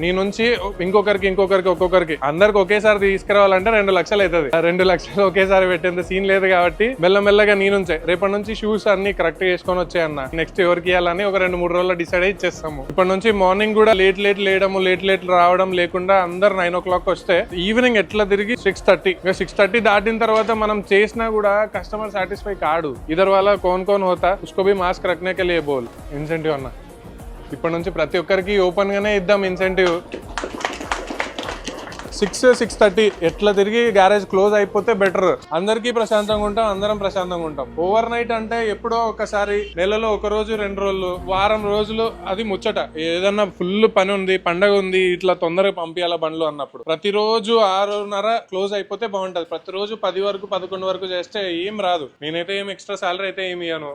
మీ నుంచి ఇంకొకరికి ఒక్కొక్కరికి అందరికి ఒకేసారి తీసుకురావాలంటే 2 లక్షలు అవుతుంది. 2 లక్షలు ఒకేసారి పెట్టేంత సీన్ లేదు కాబట్టి మెల్లమెల్లగా నీ నుంచే రేపటి నుంచి షూస్ అన్ని కరెక్ట్ చేసుకొని వచ్చాయన్న. నెక్స్ట్ ఎవరికి ఇవ్వాలని ఒక 2-3 రోజుల్లో డిసైడ్ అయ్యి ఇచ్చేస్తాము. ఇప్పటి నుంచి మార్నింగ్ కూడా లేట్ లేయడము లేట్ రావడం లేకుండా అందరు 9 o'clock వస్తే ఈవినింగ్ ఎట్లా తిరిగి 6:30. 6:30 దాటిన తర్వాత మనం చేసినా కూడా కస్టమర్ సాటిస్ఫై కాడు. ఇద్దరు వాళ్ళ కోన్ హోతా ఉస్కో భీ మాస్క్ రఖనే కే లియే బోల్. ఇన్సెంటివ్ అన్న ఇప్పటి నుంచి ప్రతి ఒక్కరికి ఓపెన్ గానే ఇద్దాం ఇన్సెంటివ్. 6-6:30 ఎట్లా తిరిగి గ్యారేజ్ క్లోజ్ అయిపోతే బెటర్. అందరికీ ప్రశాంతంగా ఉంటాం, అందరం ప్రశాంతంగా ఉంటాం. ఓవర్ నైట్ అంటే ఎప్పుడో ఒకసారి, నెలలో 1 రోజు 2 రోజులు, వారం రోజులు అది ముచ్చట. ఏదన్నా ఫుల్ పని ఉంది, పండగ ఉంది, ఇట్లా తొందరగా పంపించాల బండ్లు అన్నప్పుడు ప్రతిరోజు 6:30 క్లోజ్ అయిపోతే బాగుంటది. ప్రతిరోజు 10 వరకు 11 వరకు చేస్తే ఏం రాదు. నేనైతే ఏం ఎక్స్ట్రా సాలరీ అయితే ఏమి ఇయ్యను.